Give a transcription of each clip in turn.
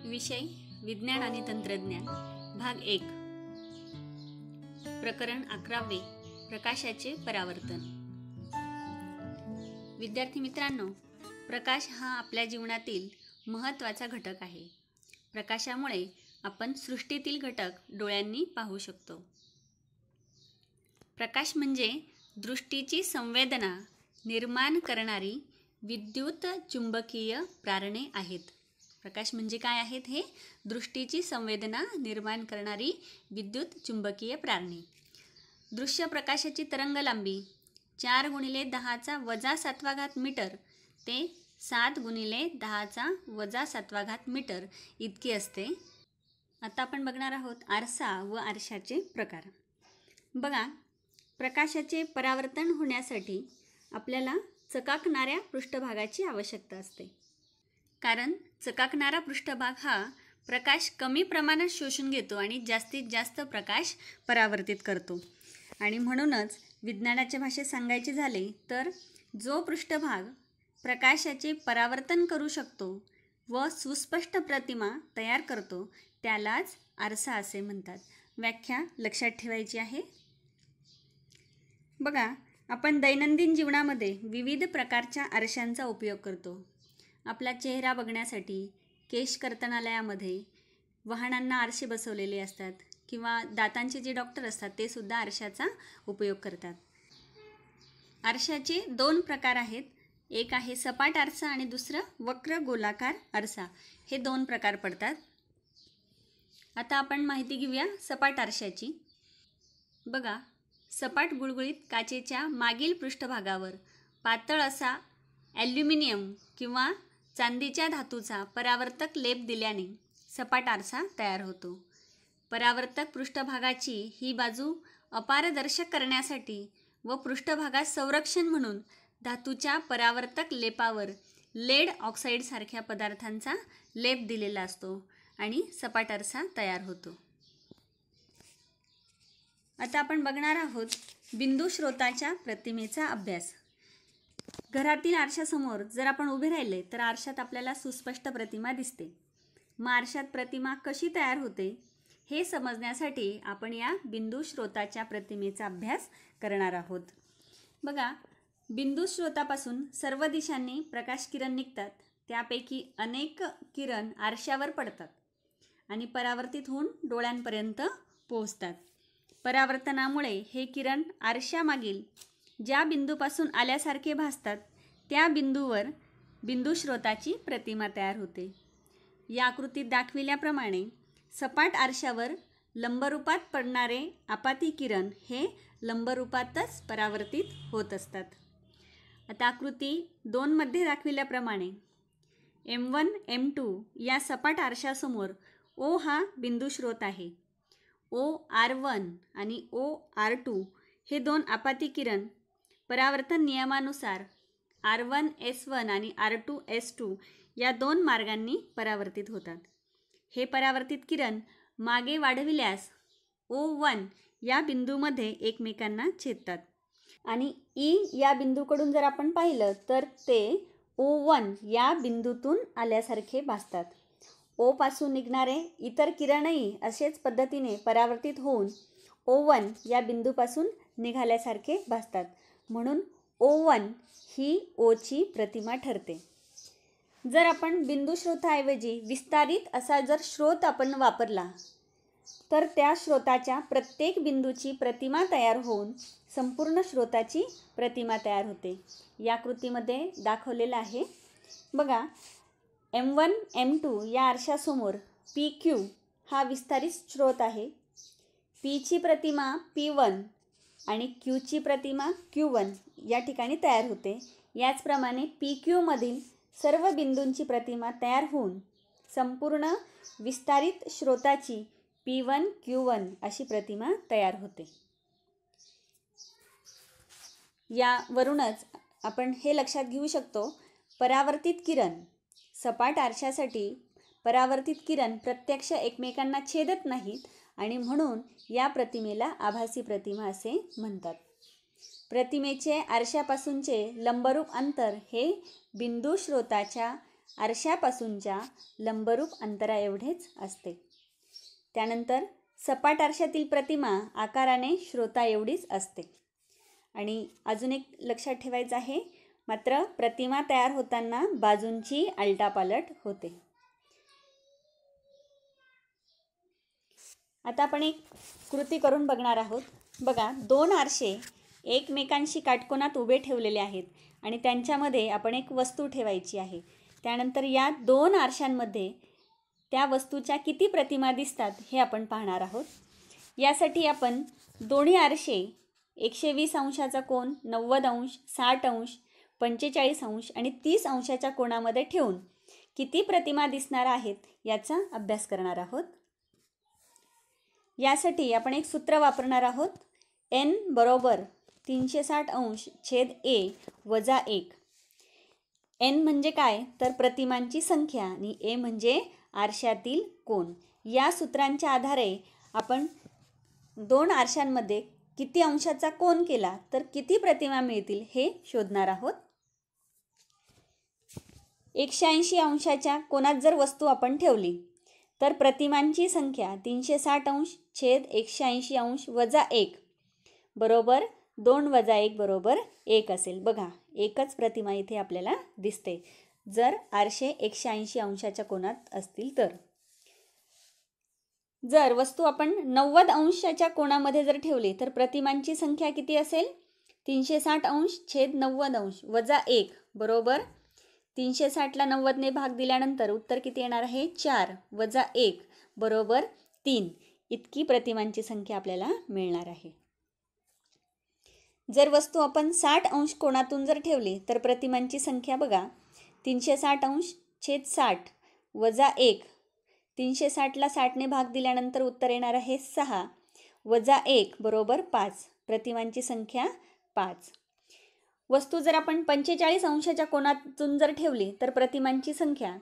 विषय विज्ञान आणि तंत्रज्ञान भाग 1 प्रकरण 11 प्रकाशाचे परावर्तन। विद्यार्थी मित्रांनो, प्रकाश हा आपल्या जीवनातील महत्त्वाचा घटक आहे। प्रकाशामुळे आपण सृष्टीतील घटक डोळ्यांनी पाहू शकतो। प्रकाश म्हणजे दृष्टीची संवेदना निर्माण करणारी विद्युत चुंबकीय प्रारणे आहेत। प्रकाश म्हणजे काय आहेत? हे दृष्टीची संवेदना निर्माण करणारी विद्युत चुंबकीय प्रारणे। दृश्य प्रकाशाची तरंगलांबी 4 × 10⁻⁷ मीटर ते 7 × 10⁻⁷ मीटर इतकी असते। आता आपण बघणार आहोत आरसा व आरशाचे प्रकार। बघा, प्रकाशाचे परावर्तन होण्यासाठी आपल्याला चकाकणाऱ्या पृष्ठभागाची आवश्यकता असते, कारण चकाकणारा पृष्ठभाग हा प्रकाश कमी प्रमाणात शोषून घेतो आणि जास्तीत जास्त प्रकाश परावर्तित करतो। आणि म्हणूनच विज्ञानाच्या भाषेत सांगायचे झाले तर जो पृष्ठभाग प्रकाशाचे परावर्तन करू शकतो व सुस्पष्ट प्रतिमा तयार करतो त्यालाच आरसा असे म्हणतात। व्याख्या लक्षात ठेवायची आहे। बघा, आपण दैनंदिन जीवनामध्ये विविध प्रकारच्या आरशांचा उपयोग करतो। आपला चेहरा बघण्यासाठी केश कर्तनालयामध्ये वाहनांना आरसे बसवलेले असतात किंवा दातांचे जे डॉक्टर असतात ते सुद्धा आरशाचा उपयोग करतात। आरशाचे 2 प्रकार आहेत, एक आहे सपाट आरसा आणि दुसरं वक्र गोलाकार आरसा। हे 2 प्रकार पडतात। आता आपण माहिती घेऊया सपाट आरशाची। बघा, सपाट गुळगुळीत काचेच्या मागील पृष्ठभागावर पातळ असा ॲल्युमिनियम किंवा चांदीच्या धातूचा परावर्तक लेप दिल्याने सपाट आरसा तयार होतो। परावर्तक पृष्ठभागाची ही बाजू अपारदर्शक करण्यासाठी व पृष्ठभागात संरक्षण म्हणून धातूच्या परावर्तक लेपावर लेड ऑक्साईड सारख्या पदार्थांचा लेप दिलेला असतो आणि सपाट आरसा तयार होतो। आता आपण बघणार आहोत बिंदू स्रोताच्या प्रतिमेचा अभ्यास। घरातील आरशासमोर जर आपण उभे राहिले तर आरशात आपल्याला सुस्पष्ट प्रतिमा दिसते। मग आरशात प्रतिमा कशी तयार होते हे समजण्यासाठी आपण या बिंदू स्रोताच्या प्रतिमेचा अभ्यास करणार आहोत। बघा, बिंदू स्रोतापासून सर्व दिशांनी प्रकाश किरण निघतात। त्यापैकी अनेक किरण आरशावर पडतात आणि परावर्तित होऊन डोळ्यांपर्यंत पोहोचतात। परावर्तनामुळे हे किरण आरशामागील ज्या बिंदूपासून आल्यासारखे भासतात त्या बिंदूवर बिंदू स्रोताची प्रतिमा तयार होते। या आकृतीत दाखविल्याप्रमाणे सपाट आरशावर लंबरूपात पडणारे आपाती किरण हे लंबरूपातच परावर्तित होत असतात। आता आकृती 2 मध्ये दाखविल्याप्रमाणे M1 M2 या सपाट आरशासमोर O हा बिंदू स्रोत आहे। OR1 आणि OR2 हे 2 आपाती किरण परावर्तन नियमानुसार R1S1 आणि R2S2 या 2 मार्गांनी परावर्तित होतात। हे परावर्तित किरण मागे वाढविल्यास O1 या बिंदूमध्ये एकमेकांना छेदतात आणि E या बिंदूकडून जर आपण पाहिलं तर ते O1 या बिंदूतून आल्यासारखे भासतात। O पासून निघणारे इतर किरणही असेच पद्धतीने परावर्तित होऊन O1 या बिंदूपासून निघाल्यासारखे भासतात, म्हणून O1 ही O ची प्रतिमा ठरते। जर आपण बिंदू स्रोताऐवजी विस्तारित असा जर स्रोत आपण वापरला तर त्या स्रोताच्या प्रत्येक बिंदूची प्रतिमा तयार होऊन संपूर्ण स्रोताची प्रतिमा तयार होते। या कृतीमध्ये दाखवलेलं आहे। बघा, M1 M2 या आरशासमोर PQ हा विस्तारित स्रोत आहे। P ची प्रतिमा P1 आणि Q ची प्रतिमा Q1 या ठिकाणी तयार होते। याचप्रमाणे PQ मधील सर्व बिंदूंची प्रतिमा तयार होऊन संपूर्ण विस्तारित स्रोताची P1 Q1 अशी प्रतिमा तयार होते। यावरूनच आपण हे लक्षात घेऊ शकतो, परावर्तित किरण सपाट आरशासाठी परावर्तित किरण प्रत्यक्ष एकमेकांना छेदत नाहीत आणि म्हणून या प्रतिमेला आभासी प्रतिमा असे म्हणतात। प्रतिमेचे आरशापासूनचे लंबरूप अंतर हे बिंदू स्रोताच्या आरशापासूनच्या लंबरूप अंतरा एवढेच असते. त्यानंतर सपाट आरशातील प्रतिमा आकाराने श्रोता एवढीच असते. आणि अजून एक लक्षात ठेवायचं आहे, मात्र प्रतिमा तयार होताना बाजूंची आलटापालट होते. आता आपण एक कृती करून बघणार आहोत. बघा, 2 आरसे एकमेकांशी काटकोनात उभे ठेवलेले आहेत आणि त्यांच्यामध्ये आपण एक वस्तू ठेवायची आहे. त्यानंतर या 2 आरशांमध्ये त्या वस्तूच्या किती प्रतिमा दिसतात हे आपण पाहणार आहोत. यासाठी आपण दोन्ही आरसे 120 अंशाचा कोन, 90 अंश, 60 अंश, 45 अंश आणि 30 अंशाच्या कोनामध्ये ठेवून किती प्रतिमा दिसणार आहेत याचा अभ्यास करणार आहोत. यासाठी आपण एक सूत्र वापरणार आहोत. n बरोबर 360 अंश छेद a वजा 1. n म्हणजे काय तर प्रतिमांची संख्या आणि a म्हणजे आरशातील कोन. या सूत्रांच्या आधारे आपण 2 आरशांमध्ये किती अंशाचा कोन केला तर किती प्रतिमा मिळतील हे शोधणार आहोत. 180 अंशाच्या कोनात जर वस्तू आपण ठेवली तर प्रतिमांची संख्या 360 अंश छेद 180 अंश वजा 1 बरोबर 2 वजा 1 बरोबर 1 असेल. बघा, एकच प्रतिमा इथे आपल्याला दिसते जर आरशे 180 अंशाच्या कोनात असतील तर. जर वस्तू आपण 90 अंशाच्या कोनामध्ये जर ठेवली तर प्रतिमांची संख्या किती असेल 360 अंश छेद 90 अंश वजा 1 बरोबर 360ला 90ने भाग दिल्यानंतर उत्तर किती येणार आहे 4 वजा 1 बरोबर 3. इतकी प्रतिमांची संख्या आपल्याला मिळणार आहे. जर वस्तू आपण 60 अंश कोनातून जर ठेवली तर प्रतिमांची संख्या बघा 360 अंश छेद 60 वजा 1 360ला 60ने भाग दिल्यानंतर उत्तर येणार आहे 6 वजा 1 बरोबर 5. प्रतिमांची संख्या 5. वस्तू जर आपण 45 अंशाच्या कोनातून जर ठेवली तर प्रतिमांची संख्या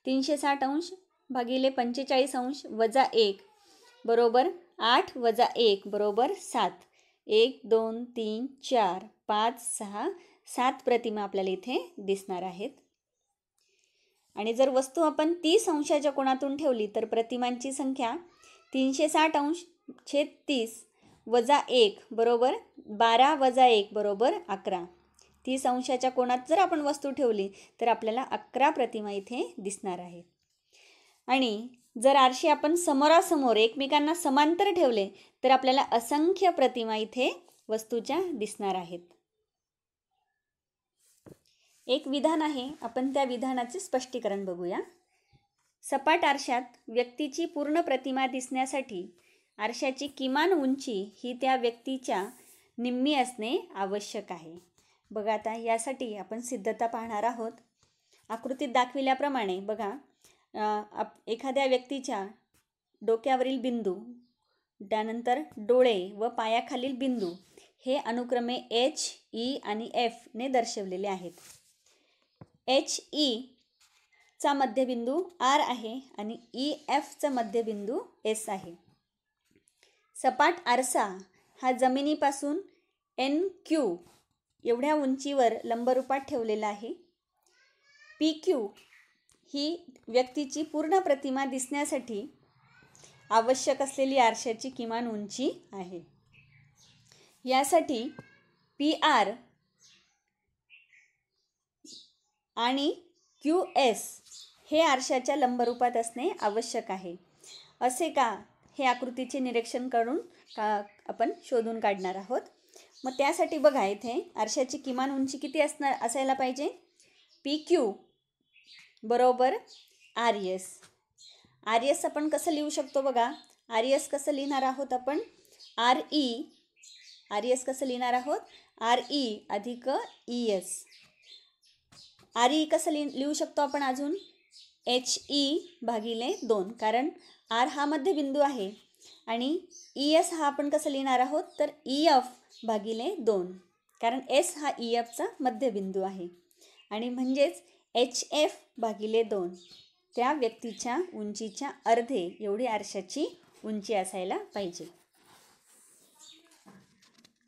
360 अंश भागिले 45 अंश वजा 1 बरोबर 8 वजा 1 बरोबर 7. 1 2 3 4 5 6 7 प्रतिमा आपल्याला इथे दिसणार आहेत. आणि जर वस्तू आपण 30 अंशाच्या कोनातून ठेवली तर प्रतिमांची संख्या 360 अंश छेद 30 वजा 1 बरोबर 12 वजा 1 बरोबर 11. 30 अंशाच्या कोनात जर आपण वस्तू ठेवली तर आपल्याला 11 प्रतिमा इथे दिसणार आहेत. आणि जर आरसे आपण समोरासमोर एकमेकांना समांतर ठेवले तर आपल्याला असंख्य प्रतिमा इथे वस्तूच्या दिसणार आहेत. एक विधान आहे, आपण त्या विधानाचे स्पष्टीकरण बघूया. सपाट आरशात व्यक्तीची पूर्ण प्रतिमा दिसण्यासाठी आरशाची किमान उंची ही त्या व्यक्तीच्या निम्मी असणे आवश्यक आहे. बघा, आता यासाठी आपण सिद्धता पाहणार आहोत. आकृतीत दाखविल्याप्रमाणे बघा, एखाद्या व्यक्तीच्या डोक्यावरील बिंदू, त्यानंतर डोळे व पायाखालील बिंदू हे अनुक्रमे H, E आणि F ने दर्शवलेले आहेत. HE चा मध्यबिंदू R आहे आणि EF चा मध्यबिंदू S आहे. सपाट आरसा हा जमिनीपासून NQ एवढ्या उंचीवर लंबरूपात ठेवलेला आहे. PQ ही व्यक्तीची पूर्ण प्रतिमा दिसण्यासाठी आवश्यक असलेली आरशाची किमान उंची आहे. यासाठी PR आणि QS हे आरशाच्या लंबरूपात असणे आवश्यक आहे. असे का हे आकृतीचे निरीक्षण करून आपण शोधून काढणार आहोत. मग त्यासाठी बघा, इथे आरशाची किमान उंची किती असायला पाहिजे. PQ बरोबर RS. RS आपण कसं लिहू शकतो बघा. RS कसं लिहिणार आहोत आपण RS कसं लिहिणार आहोत RE अधिक ES. RE कसं लिहू शकतो आपण अजून HE भागिले 2, कारण R हा मध्यबिंदू आहे. आणि ES हा आपण कसं लिहिणार आहोत तर EF भागिले 2, कारण S हा EFचा मध्यबिंदू आहे. आणि म्हणजेच HF भागिले 2 त्या व्यक्तीच्या उंचीच्या अर्धे एवढी आरशाची उंची असायला पाहिजे.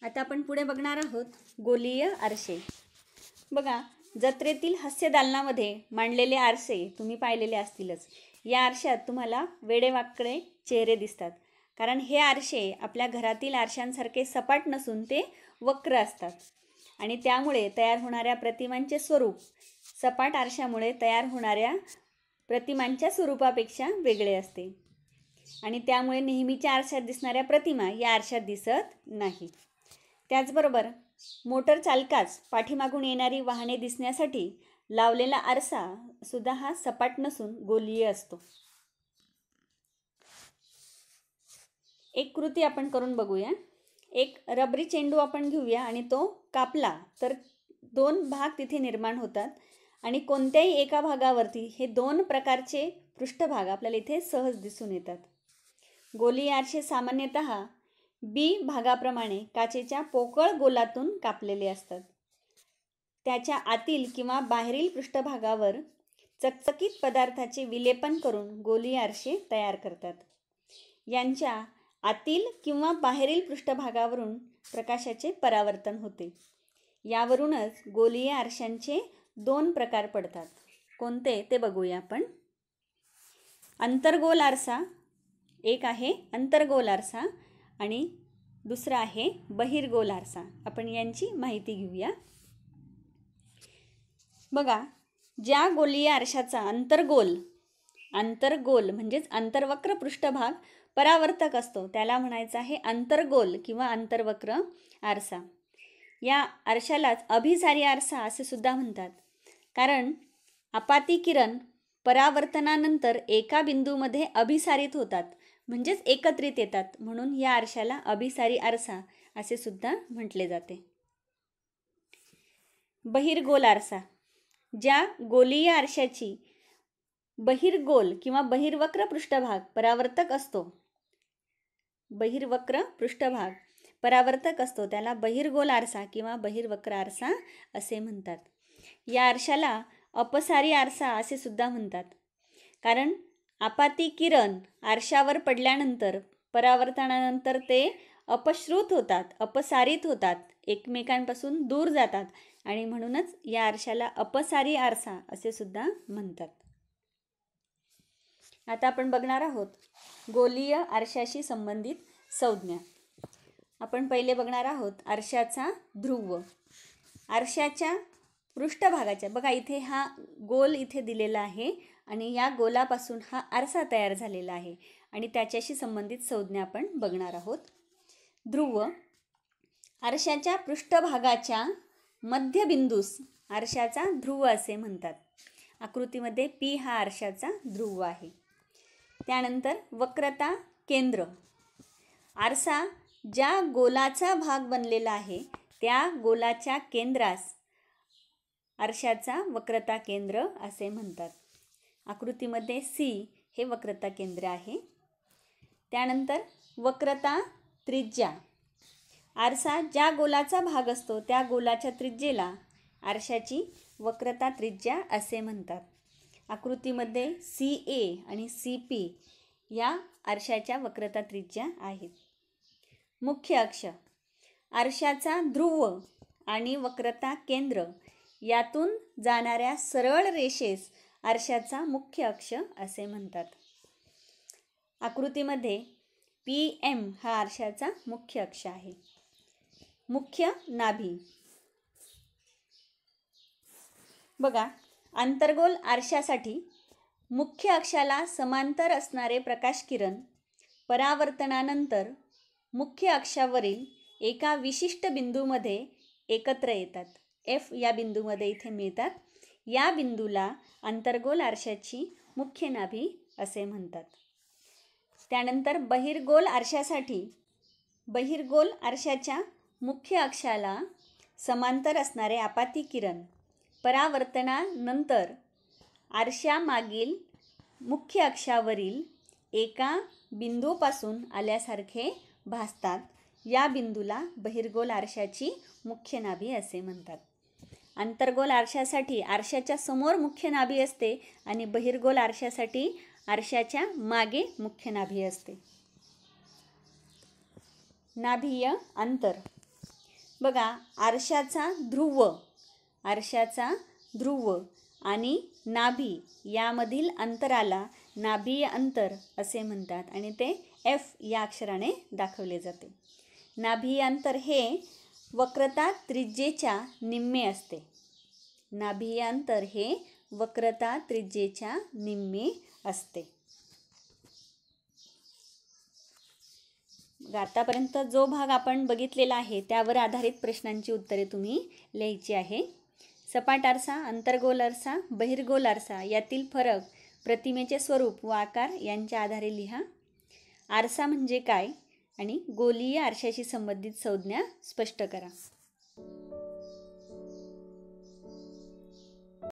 आता आपण पुढे बघणार आहोत गोलीय आरसे. बघा, जत्रेतील हास्यदालनामध्ये मांडलेले आरसे तुम्ही पाहिलेले असतीलच. या आरशात तुम्हाला वेडेवाकडे चेहरे दिसतात, कारण हे आरसे आपल्या घरातील आरशांसारखे सपाट नसून ते वक्र असतात आणि त्यामुळे तयार होणाऱ्या प्रतिमांचे स्वरूप सपाट आरशामुळे तयार होणाऱ्या प्रतिमांच्या स्वरूपापेक्षा वेगळे असते आणि त्यामुळे नेहमीच्या आरशात दिसणाऱ्या प्रतिमा या आरशात दिसत नाही. त्याचबरोबर मोटर चालकास पाठीमागून येणारी वाहने दिसण्यासाठी लावलेला आरसा सुद्धा हा सपाट नसून गोलीय असतो. एक कृती आपण करून बघूया. एक रबरी चेंडू आपण घेऊया आणि तो कापला तर 2 भाग तिथे निर्माण होतात आणि कोणत्याही एका भागावरती हे 2 प्रकारचे पृष्ठभाग आपल्याला इथे सहज दिसून येतात. गोलीय आरसे सामान्यतः बी भागाप्रमाणे काचेच्या पोकळ गोलातून कापलेले असतात. त्याच्या आतील किंवा बाहेरील पृष्ठभागावर चकचकीत पदार्थाचे विलेपन करून गोलीय आरसे तयार करतात. यांच्या आतील किंवा बाहेरील पृष्ठभागावरून प्रकाशाचे परावर्तन होते. यावरूनच गोलीय आरशांचे 2 प्रकार पडतात. कोणते ते बघूया आपण. अंतर्गोल आरसा, एक आहे अंतर्गोल आरसा आणि दुसरा आहे बहिर्गोल आरसा. आपण यांची माहिती घेऊया. बघा, ज्या गोलीय आरशाचा अंतर्गोल म्हणजेच अंतर्वक्र पृष्ठभाग परावर्तक असतो त्याला म्हणायचं आहे अंतर्गोल किंवा अंतर्वक्र आरसा. या आरशालाच अभिसारी आरसा असे सुद्धा म्हणतात, कारण आपाती किरण परावर्तनानंतर एका बिंदूमध्ये अभिसारित होतात म्हणजेच एकत्रित येतात, म्हणून या आरशाला अभिसारी आरसा असे सुद्धा म्हटले जाते. बहिर्गोल आरसा, ज्या गोलीय आरशाची बहिर्गोल किंवा बहिर्वक्र पृष्ठभाग परावर्तक असतो त्याला बहिर्गोल आरसा किंवा बहिर्वक्र आरसा असे म्हणतात. या आरशाला अपसारी आरसा असे सुद्धा म्हणतात, कारण आपाती किरण आरशावर पडल्यानंतर परावर्तनानंतर ते अपसारित होतात, एकमेकांपासून दूर जातात आणि म्हणूनच या आरशाला अपसारी आरसा असे सुद्धा म्हणतात. आता आपण बघणार आहोत गोलीय आरशाशी संबंधित संज्ञा. आपण पहिले बघणार आहोत आरशाचा ध्रुव. आरशाच्या पृष्ठभागाच्या, बघा इथे हा गोल इथे दिलेला आहे आणि या गोलापासून हा आरसा तयार झालेला आहे आणि त्याच्याशी संबंधित संज्ञा आपण बघणार आहोत. ध्रुव, आरशाच्या पृष्ठभागाच्या मध्यबिंदूस आरशाचा ध्रुव असे म्हणतात. आकृतीमध्ये P हा आरशाचा ध्रुव आहे. त्यानंतर वक्रता केंद्र, आरसा ज्या गोलाचा भाग बनलेला आहे त्या गोलाच्या केंद्रास आरशाचा वक्रता केंद्र असे म्हणतात. आकृतीमध्ये C हे वक्रता केंद्र आहे. त्यानंतर वक्रता त्रिज्या, आरसा ज्या गोलाचा भाग असतो त्या गोलाच्या त्रिज्येला आरशाची वक्रता त्रिज्या असे म्हणतात. आकृतीमध्ये CA आणि CP या आरशाच्या वक्रता त्रिज्या आहेत. मुख्य अक्ष, आरशाचा ध्रुव आणि वक्रता केंद्र यातून जाणाऱ्या सरळ रेषेस आरशाचा मुख्य अक्ष असे म्हणतात. आकृतीमध्ये PM हा आरशाचा मुख्य अक्ष आहे. मुख्य नाभी, बघा अंतर्गोल आरशासाठी मुख्य अक्षाला समांतर असणारे प्रकाशकिरण परावर्तनानंतर मुख्य अक्षावरील एका विशिष्ट बिंदूमध्ये एकत्र येतात. F या बिंदूमध्ये इथे मिळतात. या बिंदूला अंतर्गोल आरशाची मुख्य नाभी असे म्हणतात. त्यानंतर बहिर्गोल आरशासाठी बहिर्गोल आरशाच्या मुख्य अक्षाला समांतर असणारे आपाती किरण परावर्तनानंतर आरशामागील मुख्य अक्षावरील एका बिंदूपासून आल्यासारखे भासतात. या बिंदूला बहिर्गोल आरशाची मुख्य नाभी असे म्हणतात. अंतर्गोल आरशासाठी आरशाच्या समोर मुख्य नाभी असते आणि बहिर्गोल आरशासाठी आरशाच्या मागे मुख्य नाभी असते. नाभीय अंतर, बघा आरशाचा ध्रुव आणि नाभी यामधील अंतराला नाभीय अंतर असे म्हणतात आणि ते F या अक्षराने दाखवले जाते. नाभीय अंतर हे वक्रता त्रिज्येच्या निम्मे असते. नाभीय अंतर हे वक्रता त्रिज्येच्या निम्मे असते. आतापर्यंत जो भाग आपण बघितलेला आहे त्यावर आधारित प्रश्नांची उत्तरे तुम्ही लिहायची आहे. सपाट आरसा, अंतर्गोल आरसा, बहिर्गोल आरसा यातील फरक, प्रतिमेचे स्वरूप व आकार यांच्या आधारे लिहा. आरसा म्हणजे काय आणि गोलीय आरशाशी संबंधित संज्ञा स्पष्ट करा.